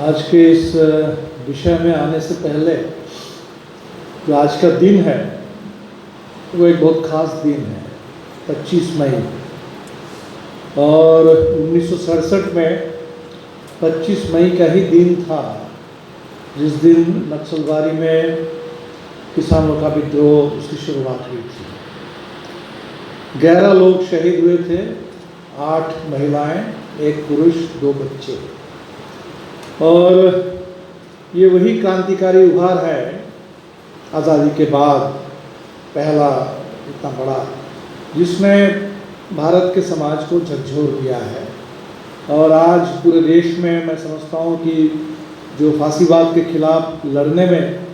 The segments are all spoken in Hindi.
आज के इस विषय में आने से पहले जो आज का दिन है वो एक बहुत ख़ास दिन है, 25 मई। और 1967 में 25 मई का ही दिन था जिस दिन नक्सलबारी में किसानों का विद्रोह उसकी शुरुआत हुई थी। 11 लोग शहीद हुए थे, 8 महिलाएं, 1 पुरुष, 2 बच्चे। और ये वही क्रांतिकारी उभार है आज़ादी के बाद पहला इतना बड़ा, जिसने भारत के समाज को झकझोर दिया है। और आज पूरे देश में मैं समझता हूँ कि जो फांसीवाद के खिलाफ लड़ने में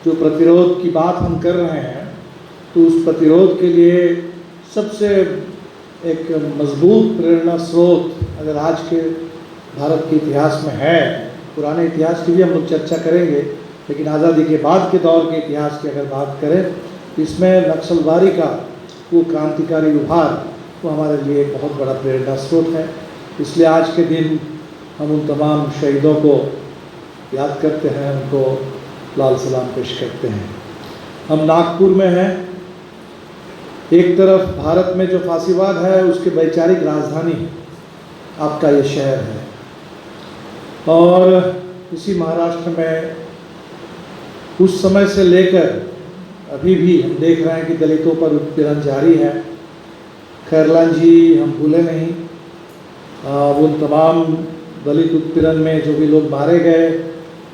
जो प्रतिरोध की बात हम कर रहे हैं, तो उस प्रतिरोध के लिए सबसे एक मजबूत प्रेरणा स्रोत अगर आज के भारत के इतिहास में है, पुराने इतिहास की भी हम लोग चर्चा करेंगे, लेकिन आज़ादी के बाद के दौर के इतिहास की अगर बात करें तो इसमें नक्सलबारी का वो क्रांतिकारी उभार वो हमारे लिए एक बहुत बड़ा प्रेरणा स्रोत है। इसलिए आज के दिन हम उन तमाम शहीदों को याद करते हैं, उनको लाल सलाम पेश करते हैं। हम नागपुर में हैं। एक तरफ भारत में जो फांसीवाद है उसके वैचारिक राजधानी आपका ये शहर है, और इसी महाराष्ट्र में उस समय से लेकर अभी भी हम देख रहे हैं कि दलितों पर उत्पीड़न जारी है। खैरलाल जी हम भूले नहीं, उन तमाम दलित उत्पीड़न में जो भी लोग मारे गए।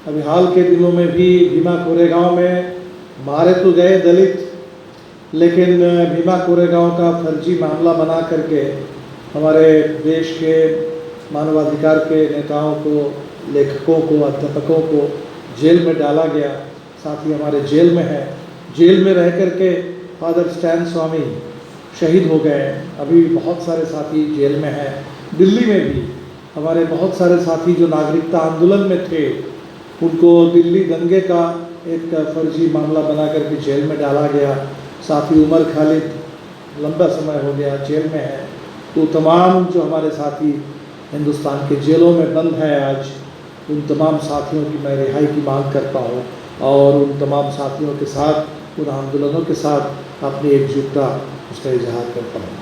अभी हाल के दिनों में भी भीमा कोरेगांव में मारे तो गए दलित, लेकिन भीमा कोरेगांव का फर्जी मामला बना करके हमारे देश के मानवाधिकार के नेताओं को, लेखकों को, अध्यापकों को जेल में डाला गया। साथ ही हमारे जेल में है, जेल में रह करके फादर स्टैन स्वामी शहीद हो गए। अभी बहुत सारे साथी जेल में हैं। दिल्ली में भी हमारे बहुत सारे साथी जो नागरिकता आंदोलन में थे, उनको दिल्ली दंगे का एक फर्जी मामला बना करके जेल में डाला गया। साथ ही उमर खालिद लंबा समय हो गया जेल में है। तो तमाम जो हमारे साथी हिंदुस्तान के जेलों में बंद है आज, उन तमाम साथियों की मैं रिहाई की मांग करता हूँ और उन तमाम साथियों के साथ, उन आंदोलनों के साथ अपनी एकजुटता उसका इजहार करता हूँ।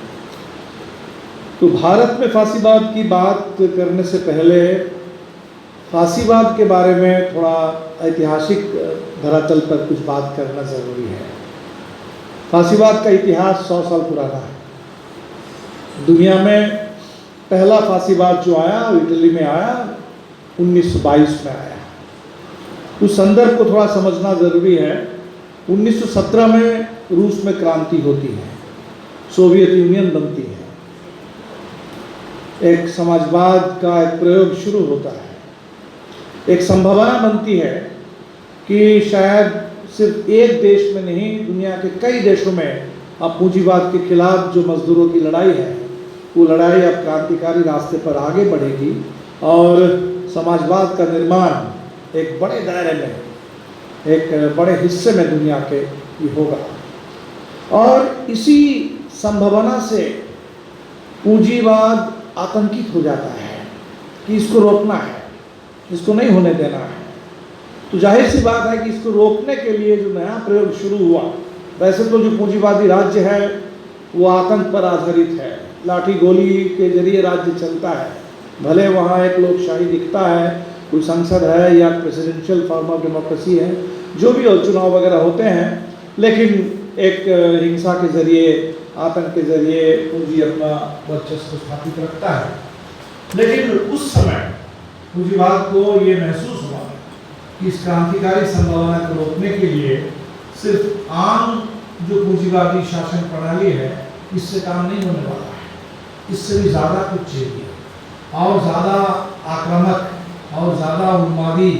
तो भारत में फांसीवाद की बात करने से पहले फांसीवाद के बारे में थोड़ा ऐतिहासिक धरातल पर कुछ बात करना ज़रूरी है। फांसीवाद का इतिहास 100 साल पुराना है। दुनिया में पहला फांसीवाद जो आया वो इटली में आया, 1922 में आया। उस संदर्भ को थोड़ा समझना ज़रूरी है। 1917 में रूस में क्रांति होती है, सोवियत यूनियन बनती है, एक समाजवाद का एक प्रयोग शुरू होता है। एक संभावना बनती है कि शायद सिर्फ एक देश में नहीं, दुनिया के कई देशों में अब पूंजीवाद के खिलाफ जो मजदूरों की लड़ाई है, वो लड़ाई अब क्रांतिकारी रास्ते पर आगे बढ़ेगी और समाजवाद का निर्माण एक बड़े दायरे में, एक बड़े हिस्से में दुनिया के ये होगा। और इसी संभावना से पूंजीवाद आतंकित हो जाता है कि इसको रोकना है, इसको नहीं होने देना है। तो जाहिर सी बात है कि इसको रोकने के लिए जो नया प्रयोग शुरू हुआ, वैसे तो जो पूंजीवादी राज्य है वो आतंक पर आधारित है, लाठी गोली के जरिए राज्य चलता है। भले वहाँ एक लोकशाही दिखता है, कोई संसद है या प्रेसिडेंशियल फॉर्म ऑफ डेमोक्रेसी है, जो भी चुनाव वगैरह होते हैं, लेकिन एक हिंसा के जरिए, आतंक के जरिए पूंजी अपना वर्चस्व स्थापित रखता है। लेकिन उस समय पूंजीवाद को ये महसूस हुआ कि इस क्रांतिकारी संभावना को रोकने के लिए सिर्फ आम जो पूंजीवादी शासन प्रणाली है, इससे काम नहीं होने वाला है। इससे भी ज़्यादा कुछ चाहिए, और ज़्यादा आक्रामक और ज़्यादा उन्मादी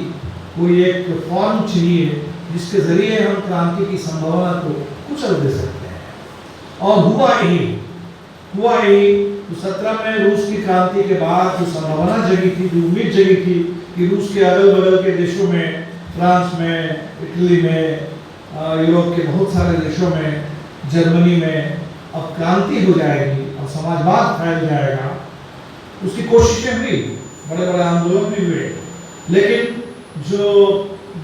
कोई एक फॉर्म चाहिए जिसके ज़रिए हम क्रांति की संभावना को कुचल दे सकते हैं। और हुआ यही। तो 17 में रूस की क्रांति के बाद जो संभावना जगी थी, जो उम्मीद जगी थी कि रूस के अगल बगल के देशों में, फ्रांस में, इटली में, यूरोप के बहुत सारे देशों में, जर्मनी में अब क्रांति हो जाएगी और समाजवाद फैल जाएगा, उसकी कोशिशें हुई, बड़े बड़े आंदोलन भी हुए, लेकिन जो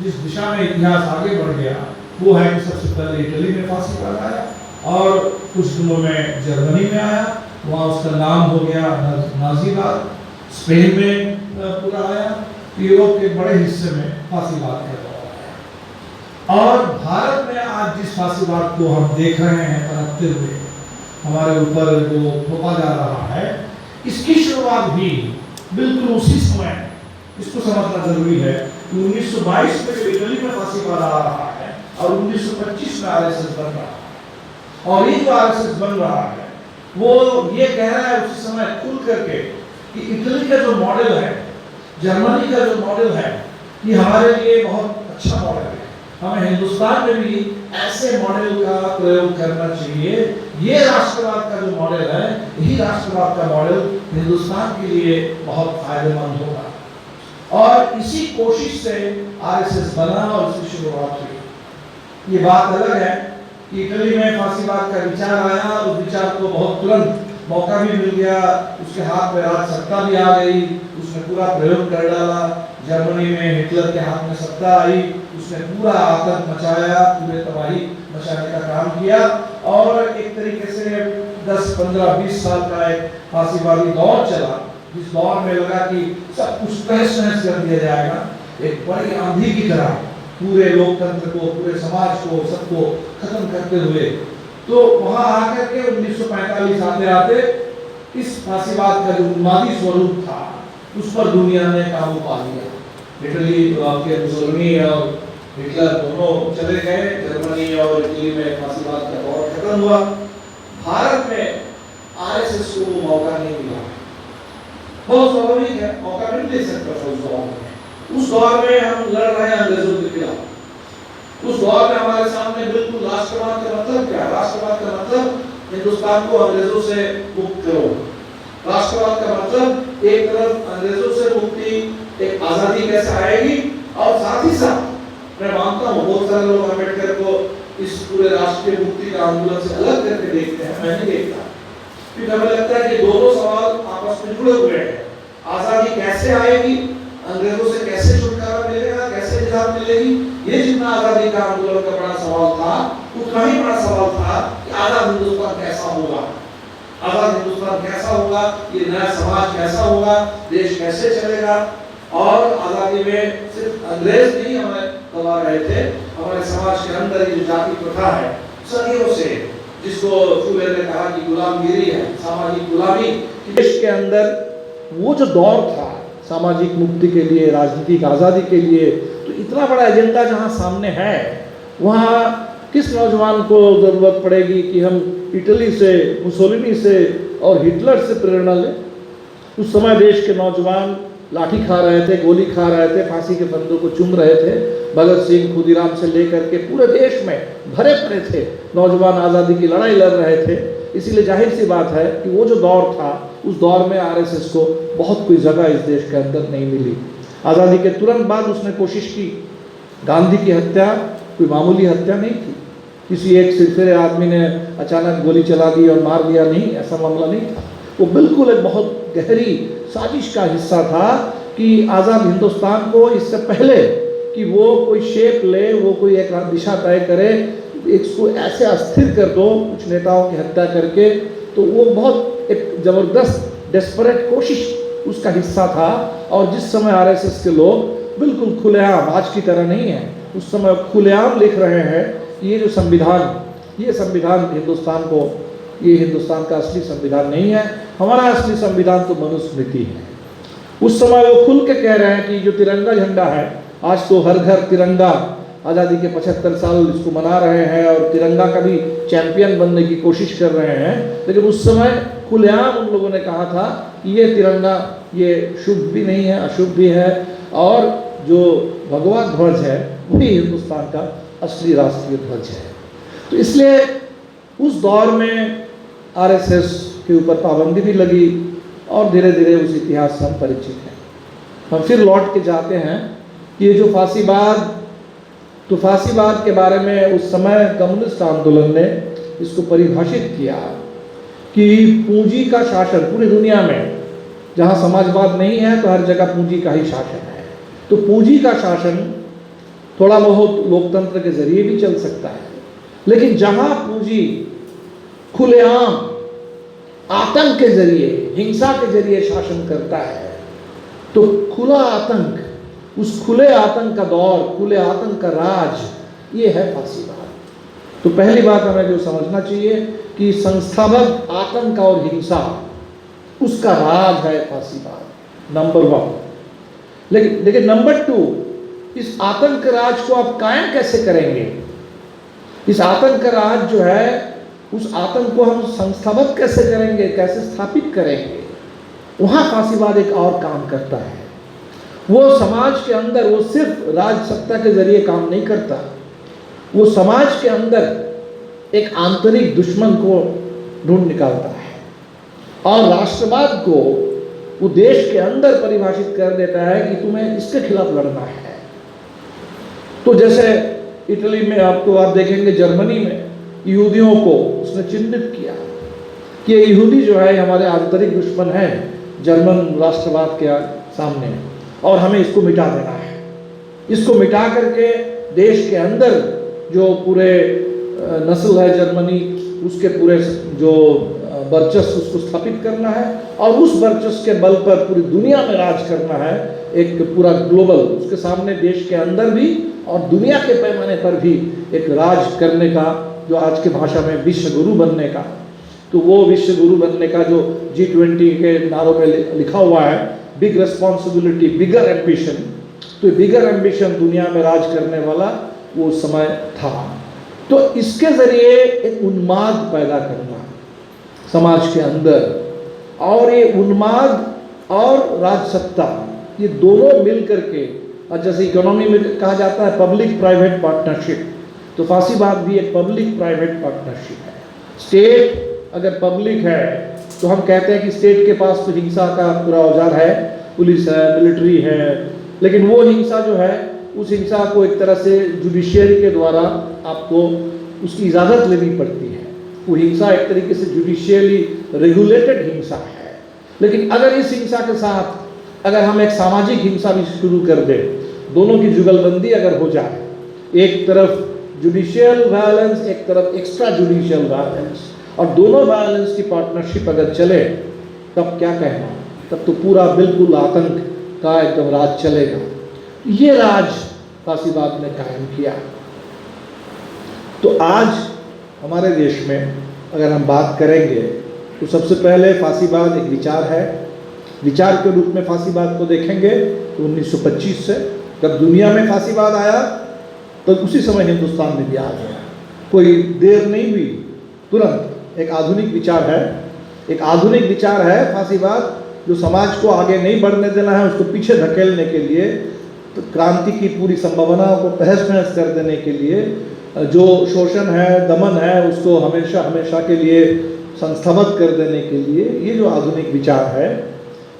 जिस दिशा में इतिहास आगे बढ़ गया वो है कि सबसे पहले इटली में फांसी पर आया और कुछ दिनों में जर्मनी में आया, वहाँ उसका नाम हो गया नाजीवाद। स्पेन में पूरा आया, यूरोप के बड़े हिस्से में फांसीवाद का दौर आया। और भारत में आज जिस फांसीवाद को हम देख रहे हैं पनपते हुए हमारे ऊपर जो थोपा जा रहा है, इसकी शुरुआत भी बिल्कुल उसी समय, इसको समझना जरूरी है कि 1922 में जो इटली में फांसीवाद आ रहा है और 1925 में आरएसएस बन रहा है। और ये जो आरएसएस बन रहा है वो ये कह रहा है उसी समय खुल करके कि इटली का जो मॉडल है, जर्मनी का जो मॉडल है, ये हमारे लिए बहुत अच्छा मॉडल है, हमें हिंदुस्तान में भी ऐसे मॉडल का प्रयोग करना चाहिए। ये राष्ट्रवाद का जो मॉडल है, यही राष्ट्रवाद का मॉडल हिंदुस्तान के लिए बहुत फायदेमंद होगा। और इसी कोशिश से आरएसएस बना और इसकी शुरुआत हुई। ये बात अलग है कि इटली में फांसीवाद का विचार आया, उस विचार को बहुत तुरंत मौका भी मिल गया, उसके हाथ में राज सत्ता भी आ गई, उसने पूरा प्रयोग कर डाला। जर्मनी में हिटलर के हाथ में सत्ता आई, उसने पूरा आतंक मचाया, पूरे तबाही मचाने का काम किया और एक तरीके से 10, 15, 20 साल का एक फांसीवादी दौर चला, जिस दौर में लगा कि सब कुछ तहस नहस कर दिया जाएगा। एक बड़ी आंधी की तरह पूरे लोकतंत्र को, पूरे समाज को, सबको खत्म करते हुए, तो वहां आकर के 1945 आते आते इस फांसीवाद का जो उन्मादी स्वरूप था उस पर दुनिया ने काबू पा लिया। इटली के मुसोलिनी और हिटलर दोनों चले गए, जर्मनी और इटली में फांसीवाद का दौर खत्म हुआ। भारत में आरएसएस को मौका नहीं मिला, बहुत स्वाभाविक है, मौका नहीं दे सकता था उस दौर में। उस दौर में हम लड़ रहे हैं अंग्रेजों के खिलाफ। उस दौर में हमारे सामने बिल्कुल राष्ट्रवाद का मतलब क्या है? राष्ट्रवाद का मतलब हिंदुस्तान को अंग्रेजों से मुक्त करो। राष्ट्रवाद का मतलब एक तरफ अंग्रेजों से मुक्ति, एक आजादी कैसे आएगी, और साथ ही साथ मैं मानता हूँ बहुत सारे लोग अम्बेडकर को इस पूरे राष्ट्रीय मुक्ति का आंदोलन से अलग करके देखते हैं, मैं नहीं देखता, क्योंकि हमें लगता है कि दोनों सवाल आपस में जुड़े हुए हैं। आजादी कैसे आएगी, अंग्रेजों से कैसे छुटकारा मिलेगा, कैसे निजात मिलेगी, ये जितना आजादी का आंदोलन का बड़ा सवाल था, उतना ही बड़ा सवाल था कि आजाद हिंदुस्तान कैसा होगा, आजाद हिंदुस्तान कैसा होगा, ये नया समाज कैसा होगा, देश कैसे चलेगा। और आजादी में सिर्फ अंग्रेज नहीं हमें दबा रहे थे, हमारे समाज के अंदर ये जाति प्रथा है सदियों से, जिसको फुले ने कहा कि गुलामगिरी है, सामाजिक गुलामी। देश के अंदर वो जो दौर था सामाजिक मुक्ति के लिए, राजनीतिक आज़ादी के लिए, तो इतना बड़ा एजेंडा जहाँ सामने है, वहाँ किस नौजवान को ज़रूरत पड़ेगी कि हम इटली से, मुसोलिनी से और हिटलर से प्रेरणा लें। उस समय देश के नौजवान लाठी खा रहे थे, गोली खा रहे थे, फांसी के फंदों को चूम रहे थे। भगत सिंह, खुदीराम से लेकर के पूरे देश में भरे पड़े थे नौजवान, आज़ादी की लड़ाई लड़ रहे थे। इसीलिए जाहिर सी बात है कि वो जो दौर था, उस दौर में आरएसएस को बहुत कोई जगह इस देश के अंदर नहीं मिली। आज़ादी के तुरंत बाद उसने कोशिश की। गांधी की हत्या कोई मामूली हत्या नहीं थी, किसी एक सिरफिरे आदमी ने अचानक गोली चला दी और मार दिया, नहीं, ऐसा मामला नहीं था। वो बिल्कुल एक बहुत गहरी साजिश का हिस्सा था कि आज़ाद हिंदुस्तान को इससे पहले कि वो कोई शेप ले, वो कोई एक दिशा तय करे, इसको ऐसे अस्थिर कर दो कुछ नेताओं की हत्या करके। तो वो बहुत एक ज़बरदस्त डेस्परेट कोशिश उसका हिस्सा था। और जिस समय आरएसएस के लोग बिल्कुल खुलेआम, आज की तरह नहीं है, उस समय खुलेआम लिख रहे हैं कि ये जो संविधान, ये संविधान हिंदुस्तान को, ये हिंदुस्तान का असली संविधान नहीं है, हमारा असली संविधान तो मनुस्मृति है। उस समय वो खुल के कह रहे हैं कि जो तिरंगा झंडा है, आज तो हर घर तिरंगा, आज़ादी के 75 साल इसको मना रहे हैं और तिरंगा का भी चैंपियन बनने की कोशिश कर रहे हैं। लेकिन उस समय खुलेआम उन लोगों ने कहा था कि ये तिरंगा ये शुभ भी नहीं है, अशुभ भी है, और जो भगवा ध्वज है वही हिंदुस्तान का असली राष्ट्रीय ध्वज है। तो इसलिए उस दौर में आरएसएस के ऊपर पाबंदी भी लगी और धीरे धीरे उस इतिहास से हम परिचित हैं। हम फिर लौट के जाते हैं कि ये जो फांसीवाद, तो फांसीवाद के बारे में उस समय कम्युनिस्ट आंदोलन ने इसको परिभाषित किया कि पूंजी का शासन पूरी दुनिया में, जहाँ समाजवाद नहीं है तो हर जगह पूंजी का ही शासन है। तो पूंजी का शासन थोड़ा बहुत लोकतंत्र के जरिए भी चल सकता है, लेकिन जहां पूंजी खुलेआम आतंक के जरिए, हिंसा के जरिए शासन करता है, तो खुला आतंक, उस खुले आतंक का दौर, खुले आतंक का राज, ये है फांसीवाद। तो पहली बात हमें जो समझना चाहिए कि संस्थागत आतंक और हिंसा, उसका राज है फांसीवाद, नंबर 1। लेकिन नंबर 2, इस आतंक राज को आप कायम कैसे करेंगे? इस आतंक राज जो है, उस आतंक को हम संस्थागत कैसे करेंगे, कैसे स्थापित करेंगे? वहां फांसीवाद एक और काम करता है। वो समाज के अंदर, वो सिर्फ राजसत्ता के जरिए काम नहीं करता, वो समाज के अंदर एक आंतरिक दुश्मन को ढूंढ निकालता है और राष्ट्रवाद को वो देश के अंदर परिभाषित कर देता है कि तुम्हें इसके खिलाफ लड़ना है। तो जैसे इटली में आप देखेंगे, जर्मनी में यहूदियों को उसने चिन्हित किया कि ये यहूदी जो है हमारे आंतरिक दुश्मन है जर्मन राष्ट्रवाद के सामने, और हमें इसको मिटा देना है। इसको मिटा करके देश के अंदर जो पूरे नस्ल है जर्मनी, उसके पूरे जो वर्चस्व, उसको स्थापित करना है और उस वर्चस्व के बल पर पूरी दुनिया में राज करना है, एक पूरा ग्लोबल, उसके सामने देश के अंदर भी और दुनिया के पैमाने पर भी एक राज करने का, जो आज की भाषा में विश्व गुरु बनने का, तो वो विश्व गुरु बनने का जो G20 के नारों में लिखा हुआ है, बिग रिस्पॉन्सिबिलिटी, बिगर एम्बिशन, तो बिगर एम्बिशन, दुनिया में राज करने वाला वो समय था। तो इसके जरिए एक उन्माद पैदा करना समाज के अंदर, और ये उन्माद और राजसत्ता, ये दोनों मिल करके, और जैसे इकोनॉमी में कहा जाता है पब्लिक प्राइवेट पार्टनरशिप, तो फांसीवाद भी एक पब्लिक प्राइवेट पार्टनरशिप है। स्टेट अगर पब्लिक है तो हम कहते हैं कि स्टेट के पास तो हिंसा का पूरा औजार है, पुलिस है, मिलिट्री है, लेकिन वो हिंसा जो है, उस हिंसा को एक तरह से जुडिशियरी के द्वारा आपको उसकी इजाज़त लेनी पड़ती है। वो हिंसा एक तरीके से जुडिशियली रेगुलेटेड हिंसा है। लेकिन अगर इस हिंसा के साथ अगर हम एक सामाजिक हिंसा भी शुरू कर दें, दोनों की जुगलबंदी अगर हो जाए, एक तरफ जुडिशियल वायलेंस, एक तरफ एक्स्ट्रा जुडिशियल वायलेंस, और दोनों वायलेंस की पार्टनरशिप अगर चले, तब क्या कहना, तब तो पूरा बिल्कुल आतंक का एकदम राज चलेगा। ये राज फांसीवाद ने कायम किया। तो आज हमारे देश में अगर हम बात करेंगे तो सबसे पहले फांसीवाद एक विचार है। विचार के रूप में फांसीवाद को देखेंगे तो 1925 से जब दुनिया में फांसीवाद आया, तो उसी समय हिंदुस्तान में भी आ गया। कोई देर नहीं हुई, तुरंत एक आधुनिक विचार है। एक आधुनिक विचार है फांसीवाद, जो समाज को आगे नहीं बढ़ने देना है, उसको पीछे धकेलने के लिए, तो क्रांति की पूरी संभावनाओं को तहस नहस कर देने के लिए, जो शोषण है, दमन है, उसको हमेशा हमेशा के लिए संस्थागत कर देने के लिए, ये जो आधुनिक विचार है,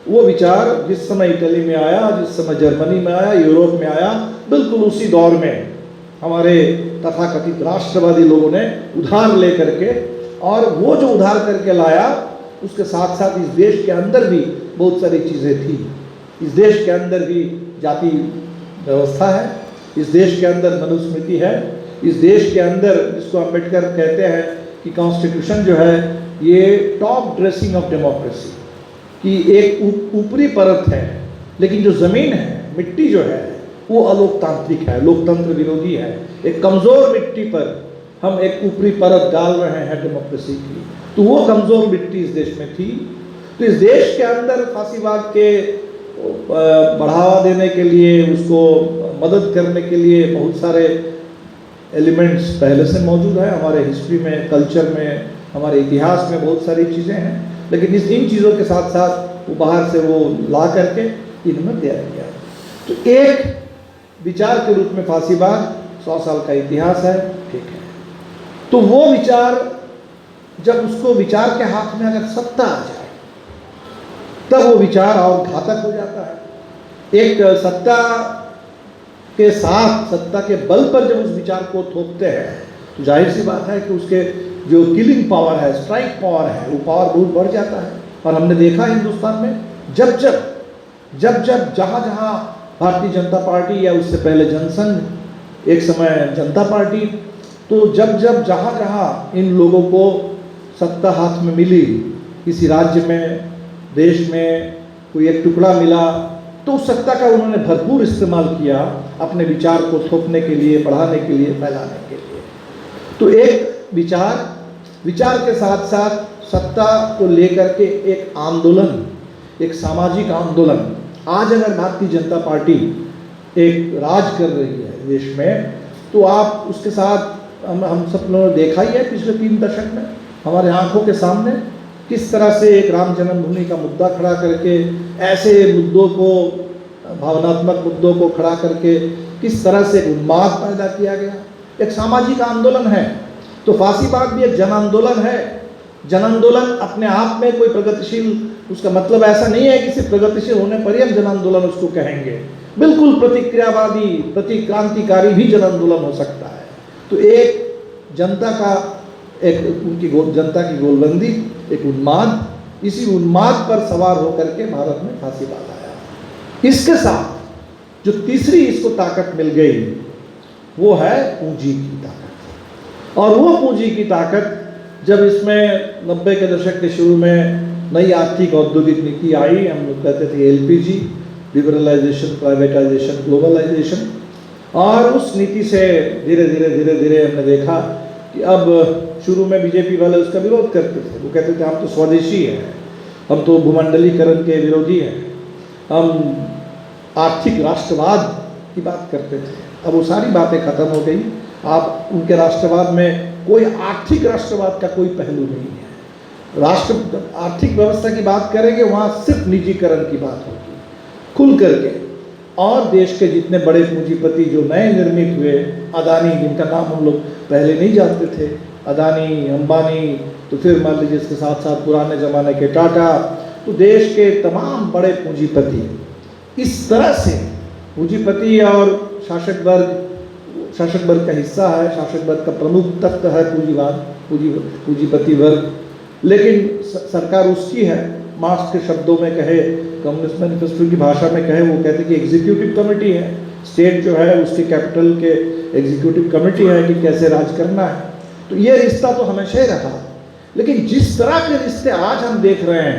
वो विचार जिस समय इटली में आया, जिस समय जर्मनी में आया, यूरोप में आया, बिल्कुल उसी दौर में हमारे तथाकथित राष्ट्रवादी लोगों ने उधार ले करके, और वो जो उधार करके लाया, उसके साथ साथ इस देश के अंदर भी बहुत सारी चीज़ें थी। इस देश के अंदर भी जाति व्यवस्था है, इस देश के अंदर मनुस्मृति है, इस देश के अंदर, जिसको अम्बेडकर कहते हैं कि कॉन्स्टिट्यूशन जो है ये टॉप ड्रेसिंग ऑफ डेमोक्रेसी, कि एक ऊपरी परत है, लेकिन जो ज़मीन है, मिट्टी जो है, वो अलोकतांत्रिक है, लोकतंत्र विरोधी है। एक कमज़ोर मिट्टी पर हम एक ऊपरी परत डाल रहे हैं डेमोक्रेसी की, तो वो कमज़ोर मिट्टी इस देश में थी। तो इस देश के अंदर फांसीवाद के बढ़ावा देने के लिए, उसको मदद करने के लिए बहुत सारे एलिमेंट्स पहले से मौजूद है। हमारे हिस्ट्री में, कल्चर में, हमारे इतिहास में बहुत सारी चीज़ें हैं, लेकिन इन चीज़ों के साथ साथ वो बाहर से वो ला करके इन्होंने तैयार किया। तो एक विचार के रूप में फांसीवाद 100 साल का इतिहास है, ठीक है। तो वो विचार, जब उसको विचार के हाथ में अगर सत्ता आ जाए, तब वो विचार और घातक हो जाता है। एक सत्ता के साथ, सत्ता के बल पर जब उस विचार को थोपते हैं, तो जाहिर सी बात है कि उसके जो किलिंग पावर है, स्ट्राइक पावर है, वो पावर बहुत बढ़ जाता है। और हमने देखा हिंदुस्तान में जब जब जहाँ जहाँ भारतीय जनता पार्टी या उससे पहले जनसंघ, एक समय जनता पार्टी। तो जब जब जहाँ जहाँ इन लोगों को सत्ता हाथ में मिली, किसी राज्य में, देश में कोई एक टुकड़ा मिला, तो उस सत्ता का उन्होंने भरपूर इस्तेमाल किया अपने विचार को थोपने के लिए, बढ़ाने के लिए, फैलाने के लिए। तो एक विचार के साथ साथ सत्ता को लेकर के एक आंदोलन, एक सामाजिक आंदोलन। आज अगर भारतीय जनता पार्टी एक राज कर रही है देश में, तो आप उसके साथ हम सब लोगों ने देखा ही है पिछले 3 दशक में हमारे आंखों के सामने किस तरह से एक राम जन्मभूमि का मुद्दा खड़ा करके, ऐसे मुद्दों को, भावनात्मक मुद्दों को खड़ा करके किस तरह से उन्माद पैदा किया गया। एक सामाजिक आंदोलन है। तो फांसीवाद भी एक जन आंदोलन है। जन आंदोलन अपने आप में कोई प्रगतिशील, उसका मतलब ऐसा नहीं है कि सिर्फ प्रगतिशील होने पर ही हम जन आंदोलन उसको कहेंगे। बिल्कुल प्रतिक्रियावादी, प्रतिक्रांतिकारी भी जन आंदोलन हो सकता है। तो एक जनता का, एक उनकी जनता की गोलबंदी, एक उन्माद, इसी उन्माद पर सवार होकर के भारत में फांसीवाद आया। इसके साथ जो तीसरी इसको ताकत मिल गई वो है पूंजी की ताकत। और वो पूंजी की ताकत जब इसमें 90 के दशक के शुरू में नई आर्थिक औद्योगिक नीति आई, हम लोग कहते थे LPG, लिबरलाइजेशन, प्राइवेटाइजेशन, ग्लोबलाइजेशन, और उस नीति से धीरे धीरे हमने देखा कि अब शुरू में बीजेपी वाले उसका विरोध करते थे। वो कहते थे हम तो स्वदेशी हैं, हम तो भूमंडलीकरण के विरोधी हैं, हम आर्थिक राष्ट्रवाद की बात करते थे। अब वो सारी बातें खत्म हो गई। आप उनके राष्ट्रवाद में कोई आर्थिक राष्ट्रवाद का कोई पहलू नहीं है। आर्थिक व्यवस्था की बात करेंगे वहाँ सिर्फ निजीकरण की बात होगी, खुल करके। और देश के जितने बड़े पूंजीपति जो नए निर्मित हुए, अदानी, जिनका नाम हम लोग पहले नहीं जानते थे, अदानी, अंबानी, तो फिर मान लीजिए इसके साथ साथ पुराने ज़माने के टाटा, तो देश के तमाम बड़े पूंजीपति, इस तरह से पूंजीपति और शासक वर्ग का हिस्सा है, शासक वर्ग का प्रमुख तत्व है पूंजीवाद, पूंजीपति वर्ग। लेकिन सरकार उसकी है, मार्क्स के शब्दों में कहे, कम्युनिस्ट मैनिफेस्टो की भाषा में कहे, वो कहते कि एग्जीक्यूटिव कमेटी है, स्टेट जो है उसके कैपिटल के एग्जीक्यूटिव कमेटी है कि कैसे राज करना है। तो ये रिश्ता तो हमेशा ही रहा। लेकिन जिस तरह के रिश्ते आज हम देख रहे हैं,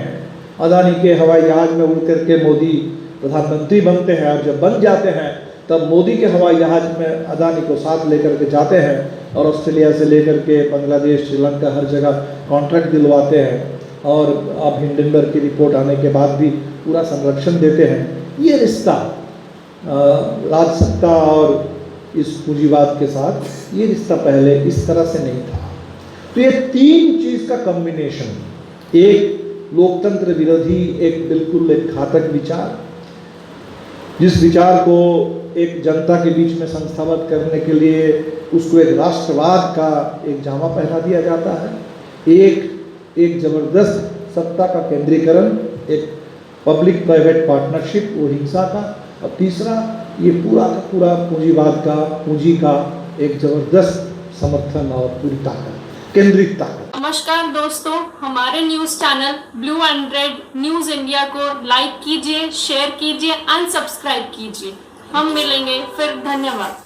अदानी के हवाई जहाज में उड़ करके मोदी प्रधानमंत्री बनते हैं, और जब बन जाते हैं तब मोदी के हवाई जहाज में अदानी को साथ लेकर के जाते हैं, और ऑस्ट्रेलिया से लेकर के बांग्लादेश, श्रीलंका, हर जगह कॉन्ट्रैक्ट दिलवाते हैं, और अब हिंडनबर्ग की रिपोर्ट आने के बाद भी पूरा संरक्षण देते हैं। ये रिश्ता राजसत्ता और इस पूंजीवाद के साथ, ये रिश्ता पहले इस तरह से नहीं था। तो ये 3 चीज़ का कॉम्बिनेशन, एक लोकतंत्र विरोधी, एक बिल्कुल एक घातक विचार, जिस विचार को एक जनता के बीच में संस्थागत करने के लिए उसको एक राष्ट्रवाद का एक जामा पहना दिया जाता है। एक ज़बरदस्त सत्ता का केंद्रीकरण, एक पब्लिक प्राइवेट पार्टनरशिप, वो हिंसा का, और तीसरा ये पूरा का पूरा पूंजीवाद का, पूंजी का एक ज़बरदस्त समर्थन और पूरी ताकत, केंद्रित ताकत। नमस्कार दोस्तों, हमारे news channel blue and red news India को लाइक कीजिए, शेयर कीजिए, अनसब्सक्राइब कीजिए। हम मिलेंगे फिर। धन्यवाद।